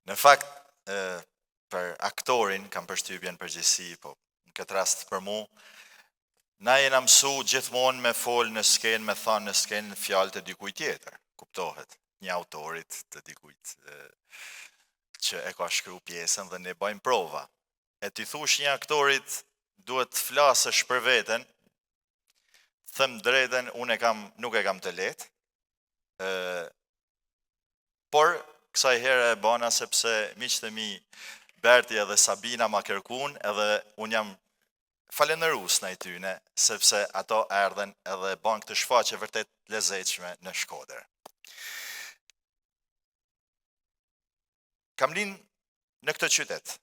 Në fakt, për aktorin kam përshtypjen përgjithësi, po në këtë rast për mu, na jena mësu gjithmonë me fol në skenë, me thanë në skenë fjalë të dikujt tjetër, kuptohet, një autorit të dikujt që e ka shkru pjesën dhe ne bëjmë prova. E ti thush një aktorit duhet të flasësh për veten, them drejtën, unë nuk e kam të lehtë, por kësaj herë e bana sepse miqtë e mi Berti edhe Sabina ma kërkun edhe unë jam falenderus në i tyne, sepse ato erdhen edhe ban këtë shfaqje vërtet lezetshme në Shkodër. Kam linë në këtë qytet.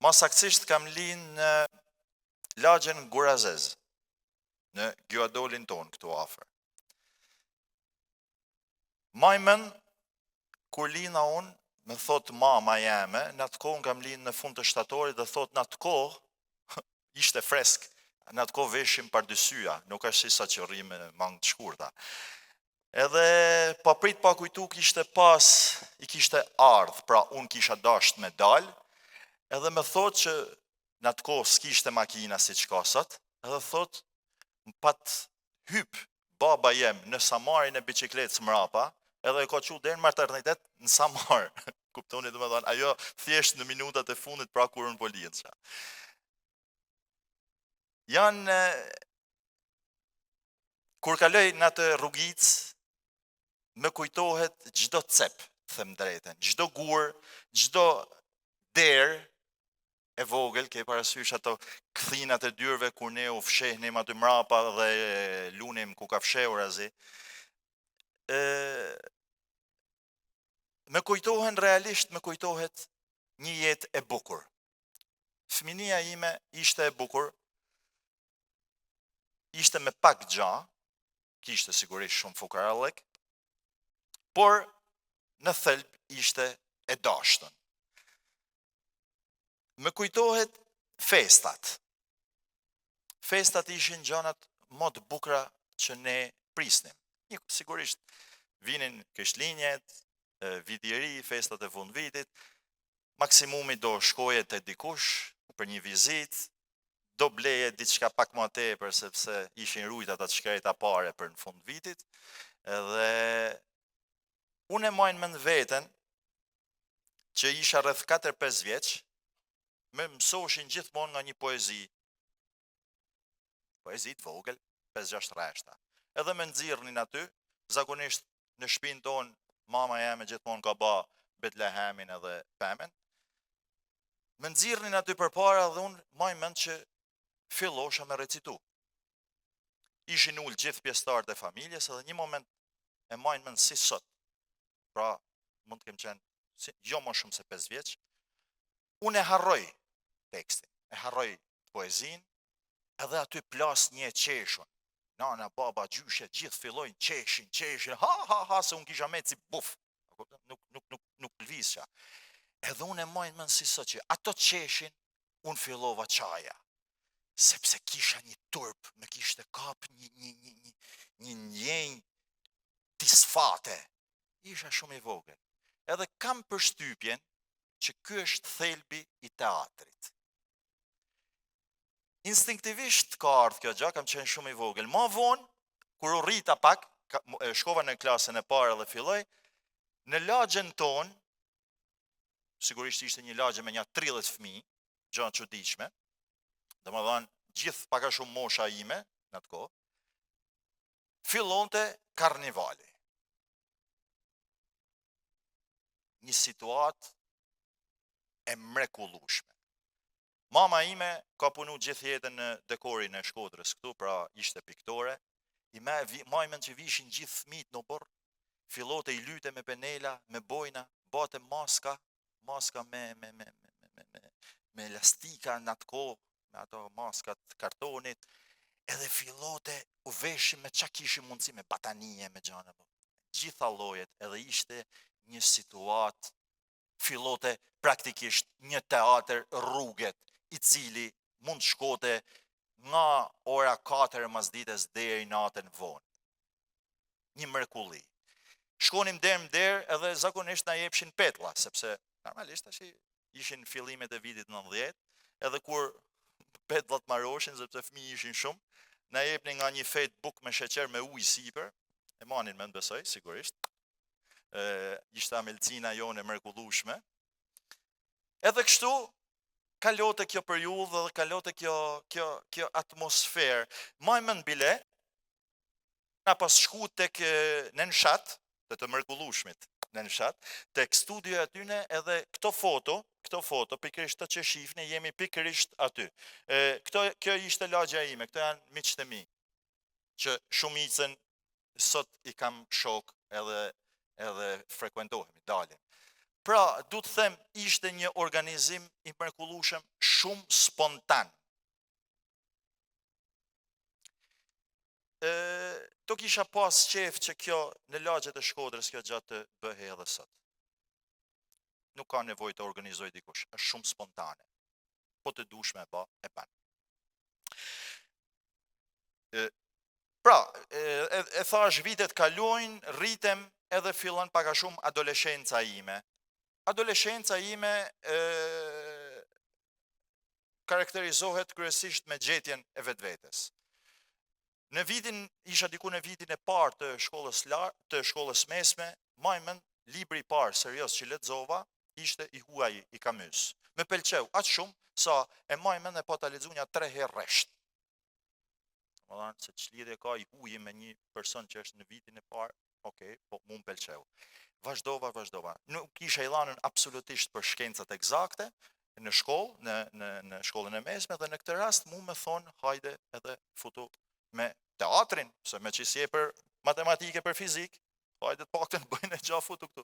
Ma saktësisht kam linë në lagjen Gurazez, në Gjuadolin ton këtu afër. Majmen, kur lina unë, me thot mama jeme, në atë kohë kam linë në fund të shtatorit dhe thot në atë kohë, ishte fresk, në atë kohë veshim pardysyja, nuk është si sa që rrime mangë të shkurta. Edhe pa prit pa kujtu i kishte ardhë, pra unë kisha dasht me dal, edhe me thot që në atë kohë s'kishte makina si që kasat, edhe thot më pat hyp baba jem në Samarin e bicikletës mrapa, edhe e ka që dhe në maternitet në Samar. Kuptoni dhe me dhanë, ajo thjesht në minutat e fundit pra kurën policia. Janë, kur kaloj në atë rrugic, me kujtohet gjdo cep, them drejten, gjdo gur, gjdo der e vogël, ke parasysh ato këthinat e dyrve, kur ne u fshehnim aty mrapa dhe lunim ku ka fshehur azi, me kujtohen realisht, me kujtohet një jetë e bukur. Fëminia ime ishte e bukur, ishte me pak gja, kishte sigurisht shumë fukarallëk, por në thelb ishte e dashtën. Me kujtohet festat. Festat ishin gjanat më të bukra që ne prisnim. Sigurisht, vinin Krishtlindjet, viti i ri, festat e fund vitit, maksimumi do shkoje të dikush për një vizit, do bleje diçka pak më tepër sepse ishin rujt ata të shkreta pare për në fund vitit, edhe unë e majnë me në veten që isha rreth 4-5 vjeç, me mësoshin gjithmonë nga një poezi të vogël, 5-6 rreshta. Edhe me nxirrnin aty, zakonisht në shtëpinë tonë, mama jeme gjithmonë ka ba Betlehemin edhe pemen, me nxirrnin aty përpara dhe unë maj mend që fillosha me recitu. Ishin ullë gjithë pjesëtarët e familjes edhe një moment e majnë mend si sot, pra mund të kem qenë jo më shumë se 5 vjeç, unë e harroj tekstin, e harroj poezin, edhe aty plas një qeshun. Nana, baba, gjyshe, gjithë fillojnë qeshin, ha, se unë kisha me si buf, nuk lëvizja. Edhe unë e majnë mend si sot që ato qeshin, unë fillova qaja, sepse kisha një turp, me kishte kap një njenj tisfate, isha shumë i vogël. Edhe kam përshtypjen që ky është thelbi i teatrit. Instinktivisht ka ardhë kjo gjë, kam qenë shumë i vogël. Ma vonë, kur u rrita pak, shkova në klasën e parë dhe filloj, në lagjen tonë, sigurisht ishte një lagje me një 30 fëmijë, gjë të çuditshme, domethënë gjithë paka shumë mosha ime në atë kohë, fillonte karnivali. Një situatë e mrekullueshme. Mama ime ka punu gjithë jetën në dekorin e Shkodrës këtu, pra ishte piktore, majmen që vishin gjithë fëmijët në borë, fillote i lyte me penela, me bojna, bate maska me elastika në atë kohë, me ato maskat kartonit, edhe fillote u veshim me qa kishim mundësi, me batanije, me gjana, gjitha llojet, edhe ishte një situatë, fillote praktikisht një teatr rruget, i cili mund shkote nga ora 4 masdites deri natën vonë. Një mrekulli. Shkonim der edhe zakonisht na jepshin petlla, sepse Normalisht tash ishin fillimet e vitit 90, edhe kur petullat marroshin sepse fëmijë ishin shumë, na jepnin nga një fet buk me sheqer me ujë sipër, e manin me besoj sigurisht. Ishte amelcina jone mrekullueshme. Edhe kështu kalote kjo periudhë dhe kalote kjo atmosferë. Majmën bile na pas shku tek në Nshat, të mrekullueshmit në Nshat, tek studioja atyne edhe këto foto pikërisht të që shifni jemi pikërisht aty. Kjo ishte lagja ime, këto janë miqtë e mi, që shumicën sot i kam shok edhe frekuentohemi, dalim. Pra, du të them, ishte një organizim i mrekullueshëm shumë spontan. Do kisha pas qef që kjo në lagjet e Shkodrës kjo gjatë të bëhej edhe sot. Nuk ka nevojë të organizoj dikush, është shumë spontane. Po të dush me ba, e ban. Pra, e thash vitet kalojnë, rritem edhe fillon pak a shumë adoleshenca ime. Adoleshenca ime karakterizohet kryesisht me gjetjen e vetvetes. Në vitin, isha diku në vitin e parë të shkollës mesme, majmën, libri i parë serios që lexova, ishte I huaj I Camus. Me pëlqeu aq shumë sa e majmën e po ta lexonja 3 herë rresht. Domethënë se ç'lidhje ka I huaj me një person që është në vitin e parë, okay, po mu m'pëlqeu. Vazhdova. Nuk isha I dhanën absolutisht për shkencat eksakte në shkollë, në shkollën e mesme dhe në këtë rast mu më thon hajde edhe futu me teatrin, se me që si e për matematike, për fizik, hajde të paktën bëjnë e gja futu këtu.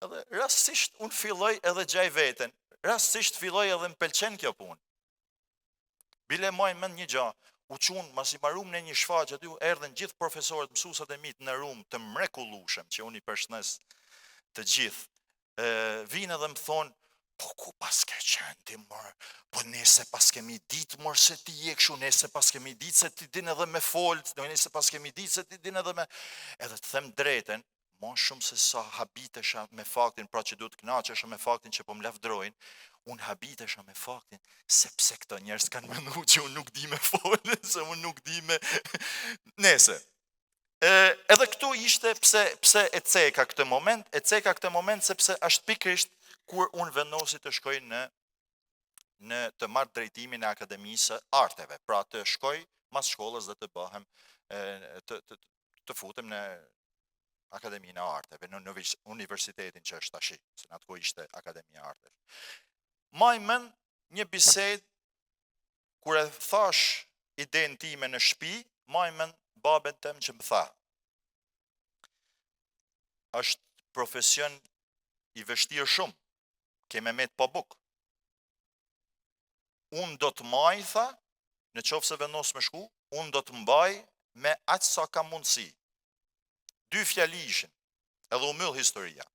Edhe rastësisht unë filloj edhe gjaj veten, rastësisht filloj edhe më pëlqen kjo punë. Bile majnë mend një gja, u qunë, mas I marum në një shfaqë, aty erdhen gjithë profesorët mësusat e mitë në rum të mrekullueshëm, që unë I përshëndes të gjithë, vinë edhe më thonë, po ku pas ke qenë ti mërë, po nese pas kemi ditë mërë se ti je këshu, nese pas kemi ditë se ti din edhe me folët, nese pas kemi ditë se ti din edhe me... Edhe të them drejten, ma shumë se sa habitesha me faktin, pra që duhet knaqesha me faktin që po më lafdrojnë, unë habitesha me faktin, sepse këto njerës kanë menu që unë nuk di me folën, se unë nuk di me... Nese. Edhe këtu ishte pse e ceka këtë moment, sepse është pikrisht kur unë vendosi të shkoj në të marrë drejtimin e Akademisë Arteve, pra të shkoj mas shkollës dhe të bëhem, të futem në Akademinë e Arteve, në universitetin që është tashi, se në atë ko ishte Akademia e Arteve. Majmën një bised, kur e thash idenë time në shtëpi, majmën babën tem që më tha, është profesion I vështirë shumë, keme me të pa buk. Unë do të maj, tha, në qofë se vendos me shku, unë do të mbaj me aq sa ka mundësi. 2 fjali ishin, edhe u myll historia.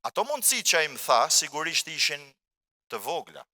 Ato mundësi që ai më tha, sigurisht ishin të vogla.